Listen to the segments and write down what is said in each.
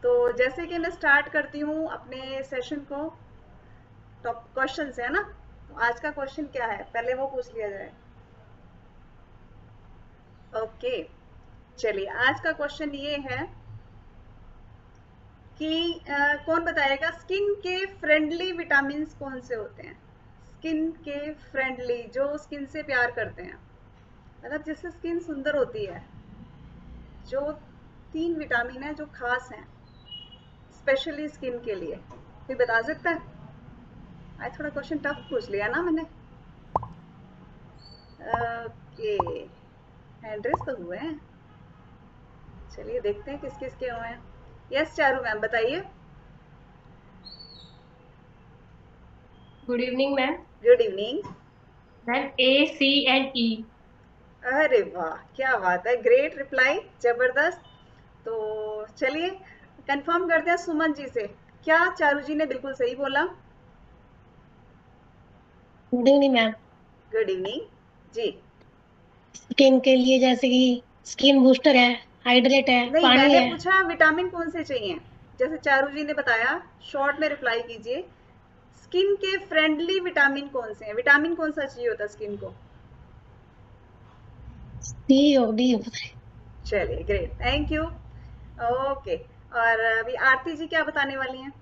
तो जैसे कि मैं स्टार्ट करती हूँ अपने सेशन को, टॉप क्वेश्चन से, है ना। तो आज का क्वेश्चन क्या है, पहले वो पूछ लिया जाए। ओके, चलिए आज का क्वेश्चन ये है कि कौन बताएगा स्किन के फ्रेंडली विटामिन कौन से होते हैं। स्किन के फ्रेंडली, जो स्किन से प्यार करते हैं, मतलब जिससे स्किन सुंदर होती है। जो 3 विटामिन है जो खास हैं स्पेशली स्किन के लिए, कोई बता सकता है? आज थोड़ा क्वेश्चन टफ पूछ लिया ना मैंने। ओके, हैंड रेस तो हुए हैं, चलिए देखते हैं किस किस के हुए हैं। यस चारू मैम बताइए। Good evening ma'am. Good evening. Ma'am A C and E. अरे वाह, क्या बात है, ग्रेट रिप्लाई, जबरदस्त। तो चलिए कंफर्म करते हैं सुमन जी से, क्या चारू जी ने बिल्कुल सही बोला? Good evening ma'am. Good evening ji. Skin के लिए जैसे कि स्किन बूस्टर है, हाइड्रेट है, नहीं, पानी मैंने है। पूछा विटामिन कौन से चाहिए, जैसे चारू जी ने बताया, शॉर्ट में रिप्लाई कीजिए। स्किन के फ्रेंडली विटामिन कौन से हैं, विटामिन कौन सा चाहिए होता स्किन को? डी हो डी हो। चलिए ग्रेट, थैंक यू। ओके, और अभी आरती जी क्या बताने वाली हैं?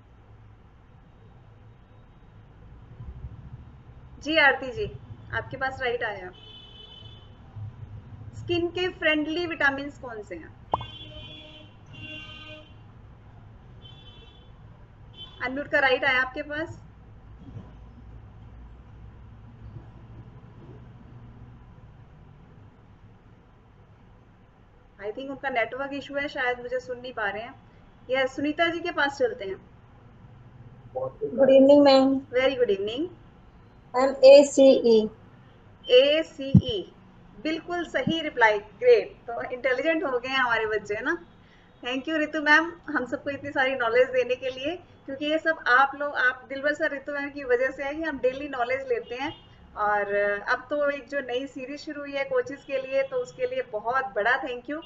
जी आरती जी, आपके पास राइट आया। स्किन के फ्रेंडली विटामिन कौन से हैं? अनम्यूट का राइट आया आपके पास। आई थिंक उनका नेटवर्क इशू है, शायद मुझे सुन नहीं पा रहे हैं। यस, सुनीता जी के पास चलते हैं। Good evening ma'am. Very good evening. Ma'am A C E. A C E, बिल्कुल सही रिप्लाई, ग्रेट। तो इंटेलिजेंट हो गए हैं हमारे बच्चे, है ना। थैंक यू रितु मैम, हम सबको इतनी सारी नॉलेज देने के लिए, क्योंकि ये सब आप लोग, आप दिलबर सर, रितु मैम की वजह से है कि हम डेली नॉलेज लेते हैं। और अब तो एक जो नई सीरीज शुरू हुई है कोचेस के लिए, तो उसके लिए बहुत बड़ा थैंक यू,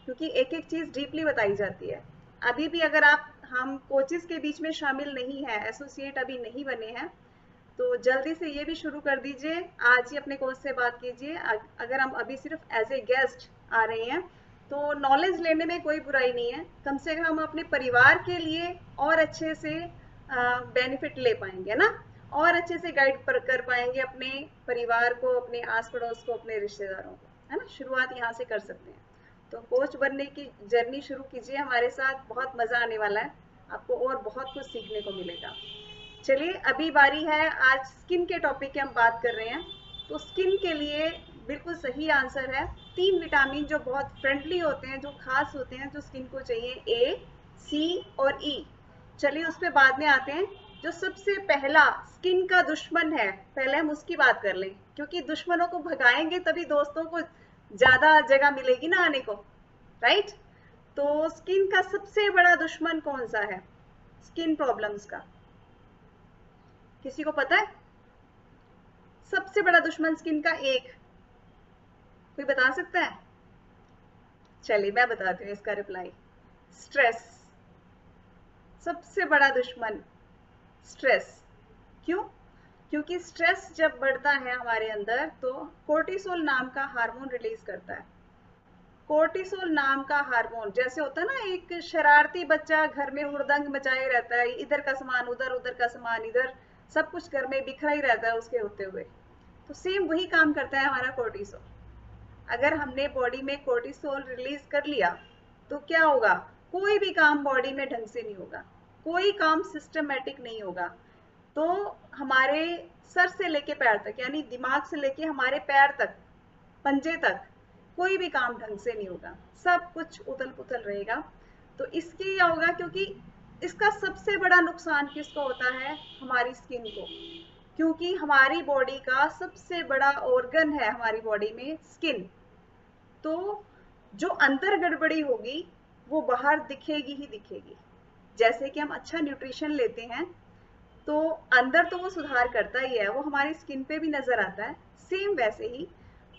क्योंकि एक एक चीज़ डीपली बताई जाती है। अभी भी अगर आप, हम कोचेस के बीच में शामिल नहीं है, एसोसिएट अभी नहीं बने हैं, तो जल्दी से ये भी शुरू कर दीजिए, आज ही अपने कोच से बात कीजिए। अगर हम अभी सिर्फ एज ए गेस्ट आ रहे हैं, तो नॉलेज लेने में कोई बुराई नहीं है, कम से कम हम अपने परिवार के लिए और अच्छे से बेनिफिट ले पाएंगे ना, और अच्छे से गाइड कर पाएंगे अपने परिवार को, अपने आस पड़ोस को, अपने रिश्तेदारों को, है ना। शुरुआत यहाँ से कर सकते हैं। तो कोच बनने की जर्नी शुरू कीजिए हमारे साथ, बहुत मज़ा आने वाला है आपको, और बहुत कुछ सीखने को मिलेगा। चलिए अभी बारी है, आज स्किन के टॉपिक की हम बात कर रहे हैं। तो स्किन के लिए बिल्कुल सही आंसर है 3 विटामिन जो बहुत फ्रेंडली होते हैं, जो खास होते हैं, जो स्किन को चाहिए, ए, सी और ई। चलिए उस पर बाद में आते हैं। जो सबसे पहला स्किन का दुश्मन है, पहले हम उसकी बात कर लें, क्योंकि दुश्मनों को भगाएंगे तभी दोस्तों को ज्यादा जगह मिलेगी ना आने को, राइट। तो स्किन का सबसे बड़ा दुश्मन कौन सा है स्किन प्रॉब्लम्स का, किसी को पता है? सबसे बड़ा दुश्मन स्किन का एक, कोई बता सकता है? चलिए मैं बताती हूँ इसका रिप्लाई। स्ट्रेस, सबसे बड़ा दुश्मन स्ट्रेस। क्यों? क्योंकि स्ट्रेस जब बढ़ता है हमारे अंदर, तो कोर्टिसोल नाम का हार्मोन रिलीज करता है। कोर्टिसोल नाम का हार्मोन, जैसे होता है ना, एक शरारती बच्चा घर में हुड़दंग मचाए रहता है, इधर का सामान उधर, उधर का सामान इधर, सब कुछ घर में बिखरा ही रहता है उसके होते हुए। तो सेम वही काम करता है हमारा कोर्टिसोल। अगर हमने बॉडी में कोर्टिसोल रिलीज कर लिया, तो क्या होगा? कोई भी काम बॉडी में ढंग से नहीं होगा, कोई काम सिस्टमेटिक नहीं होगा। तो हमारे सर से लेके पैर तक, यानी दिमाग से लेके हमारे पैर तक, पंजे तक, कोई भी काम ढंग से नहीं होगा, सब कुछ उथल पुथल रहेगा। तो इसके क्या होगा, क्योंकि इसका सबसे बड़ा नुकसान किसको होता है? हमारी स्किन को, क्योंकि हमारी बॉडी का सबसे बड़ा ऑर्गन है हमारी बॉडी में स्किन। तो जो अंदर गड़बड़ी होगी वो बाहर दिखेगी ही दिखेगी। जैसे कि हम अच्छा न्यूट्रिशन लेते हैं, तो अंदर तो वो सुधार करता ही है, वो हमारी स्किन पे भी नजर आता है। सेम वैसे ही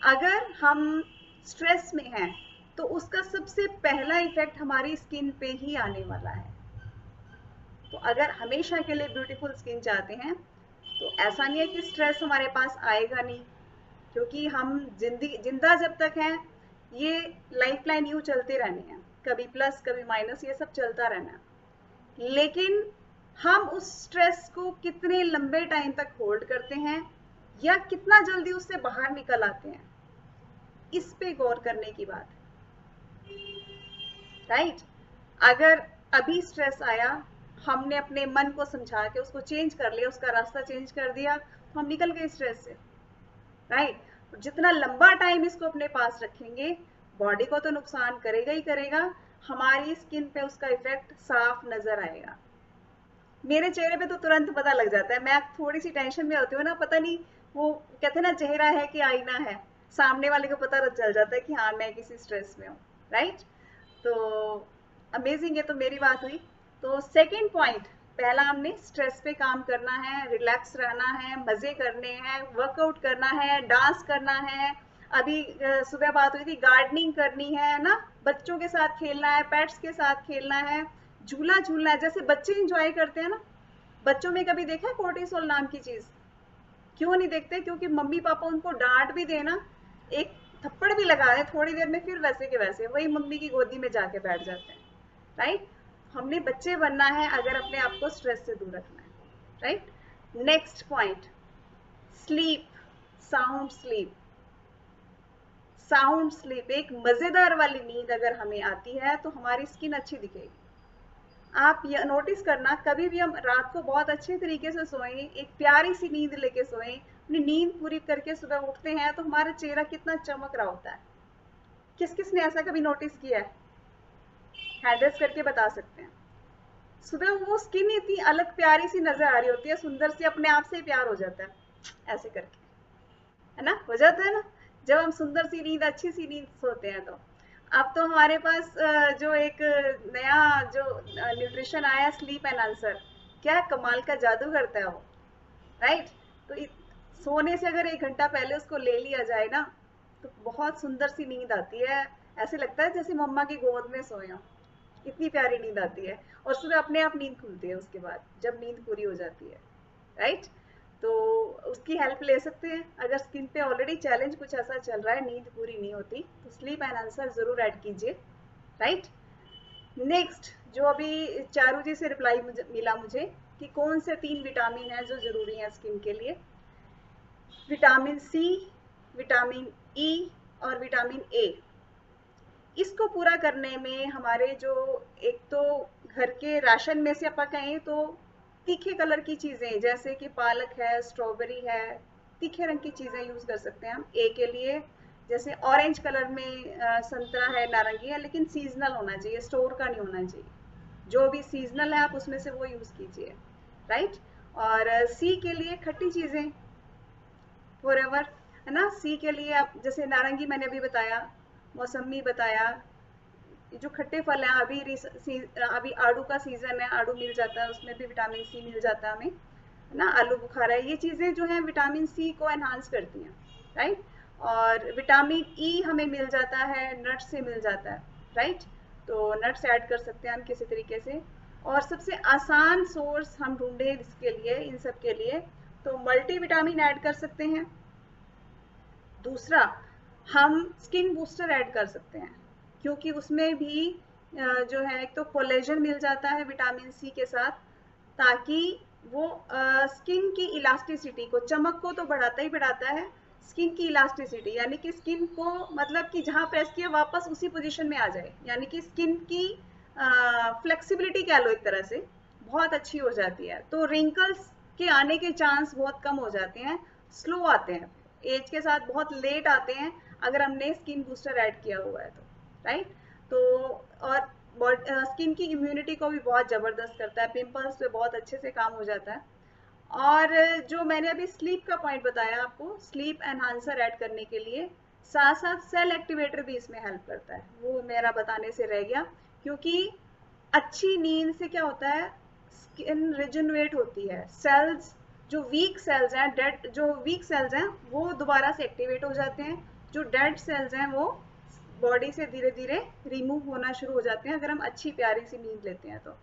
अगर हम स्ट्रेस में हैं, तो उसका सबसे पहला इफेक्ट हमारी स्किन पे ही आने वाला है। तो अगर हमेशा के लिए ब्यूटीफुल स्किन चाहते हैं तो ऐसा नहीं है कि स्ट्रेस हमारे पास आएगा नहीं, क्योंकि हम जिंदा जब तक हैं ये लाइफ लाइन यूं चलते रहने हैं, कभी प्लस कभी माइनस, ये सब चलता रहना है। लेकिन हम उस स्ट्रेस को कितने लंबे टाइम तक होल्ड करते हैं या कितना जल्दी उससे बाहर निकल आते हैं, इस पे गौर करने की बात है, राइट। अगर अभी स्ट्रेस आया, हमने अपने मन को समझा के उसको चेंज कर लिया, उसका रास्ता चेंज कर दिया, तो हम निकल गए स्ट्रेस से, राइट। जितना लंबा टाइम इसको अपने पास रखेंगे, बॉडी को तो नुकसान करेगा ही करेगा, हमारी स्किन पे उसका इफेक्ट साफ नजर आएगा। मेरे चेहरे पे तो तुरंत पता लग जाता है, मैं थोड़ी सी टेंशन में होती हूँ ना, पता नहीं वो कहते हैं ना चेहरा है कि आईना है, सामने वाले को पता चल जाता है कि हाँ मैं किसी स्ट्रेस में हूँ, राइट। तो अमेजिंग है। तो मेरी बात हुई। तो सेकंड पॉइंट, पहला हमने स्ट्रेस पे काम करना है, रिलैक्स रहना है, मजे करने हैं, वर्कआउट करना है, डांस करना है। अभी सुबह बात हुई थी, गार्डनिंग करनी है ना, बच्चों के साथ खेलना है, पेट्स के साथ खेलना है, झूला झूलना है, जैसे बच्चे इंजॉय करते हैं ना। बच्चों में कभी देखा है कोर्टिसोल नाम की चीज? क्यों नहीं देखते? क्योंकि मम्मी पापा उनको डांट भी देना, एक थप्पड़ भी लगा दे थोड़ी देर में, फिर वैसे के वैसे वही मम्मी की गोदी में जाके बैठ जाते हैं, राइट। हमने बच्चे बनना है अगर अपने आप को स्ट्रेस से दूर रखना है, right. Next point, sleep, sound sleep. Sound sleep, एक मजेदार वाली नींद अगर हमें आती है तो हमारी स्किन अच्छी दिखेगी। आप ये नोटिस करना, कभी भी हम रात को बहुत अच्छे तरीके से सोएं, एक प्यारी सी नींद लेके सोएं, अपनी नींद पूरी करके सुबह उठते हैं तो हमारा चेहरा कितना चमक रहा होता है। किस किस ने ऐसा कभी नोटिस किया है? हैंड रेज करके बता सकते हैं। सुबह वो स्किन इतनी अलग प्यारी सी नजर आ रही होती है, सुंदर सी, अपने आप से ही प्यार हो जाता है ऐसे करके, है ना, हो जाता है ना, जब हम सुंदर सी नींद, अच्छी सी नींद सोते हैं। तो अब तो हमारे पास जो एक नया जो न्यूट्रिशन आया, स्लीप एनहांसर, क्या कमाल का जादू करता है वो, राइट। तो सोने से अगर 1 घंटा पहले उसको ले लिया जाए ना, तो बहुत सुंदर सी नींद आती है, ऐसे लगता है जैसे मम्मा की गोद में सोए हो, इतनी प्यारी नींद आती है। और सुबह अपने आप नींद खुलती है उसके बाद, जब नींद पूरी हो जाती है, राइट। तो उसकी हेल्प ले सकते हैं अगर स्किन पे ऑलरेडी चैलेंज कुछ ऐसा चल रहा है, नींद पूरी नहीं होती, तो स्लीप एनहांसर जरूर ऐड कीजिए, राइट। नेक्स्ट, जो अभी चारू जी से रिप्लाई मिला मुझे कि कौन से 3 विटामिन है जो जरूरी है स्किन के लिए, विटामिन सी, विटामिन ई और विटामिन ए। इसको पूरा करने में हमारे जो, एक तो घर के राशन में से आप कहें तो तीखे कलर की चीजें, जैसे कि पालक है, स्ट्रॉबेरी है, तीखे रंग की चीजें यूज कर सकते हैं हम ए के लिए। जैसे ऑरेंज कलर में संतरा है, नारंगी है, लेकिन सीजनल होना चाहिए, स्टोर का नहीं होना चाहिए। जो भी सीजनल है आप उसमें से वो यूज कीजिए, राइट। और सी के लिए खट्टी चीजें फॉरएवर, है ना। सी के लिए आप जैसे नारंगी मैंने अभी बताया, मौसमी बताया, जो खट्टे फल हैं, अभी आड़ू का सीजन है, आड़ू मिल जाता है, उसमें भी विटामिन सी मिल जाता है हमें, है ना। आलू बुखारा है, ये चीजें जो हैं विटामिन सी को एनहांस करती हैं, राइट। और विटामिन ई हमें मिल जाता है, नट्स से मिल जाता है, राइट। तो नट्स ऐड कर सकते हैं हम किसी तरीके से। और सबसे आसान सोर्स हम ढूंढे इसके लिए, इन सब के लिए, तो मल्टी विटामिन ऐड कर सकते हैं। दूसरा, हम स्किन बूस्टर ऐड कर सकते हैं, क्योंकि उसमें भी जो है एक तो कोलेजन मिल जाता है विटामिन सी के साथ, ताकि वो स्किन की इलास्टिसिटी को, चमक को तो बढ़ाता ही बढ़ाता है, स्किन की इलास्टिसिटी, यानी कि स्किन को, मतलब कि जहां प्रेस किया वापस उसी पोजीशन में आ जाए, यानी कि स्किन की फ्लेक्सिबिलिटी कह लो एक तरह से, बहुत अच्छी हो जाती है। तो रिंकल्स के आने के चांस बहुत कम हो जाते हैं, स्लो आते हैं, एज के साथ बहुत लेट आते हैं अगर हमने स्किन बूस्टर ऐड किया हुआ है तो, राइट। तो और स्किन की इम्यूनिटी को भी बहुत जबरदस्त करता है, पिंपल्स पे बहुत अच्छे से काम हो जाता है। और जो मैंने अभी स्लीप का पॉइंट बताया आपको, स्लीप एनहांसर ऐड करने के लिए, साथ साथ सेल एक्टिवेटर भी इसमें हेल्प करता है, वो मेरा बताने से रह गया। क्योंकि अच्छी नींद से क्या होता है, स्किन रिजनरेट होती है, सेल्स जो वीक सेल्स हैं, डेड जो वीक सेल्स हैं वो दोबारा से एक्टिवेट हो जाते हैं, जो डेड सेल्स हैं वो बॉडी से धीरे धीरे रिमूव होना शुरू हो जाते हैं अगर हम अच्छी प्यारी सी नींद लेते हैं तो।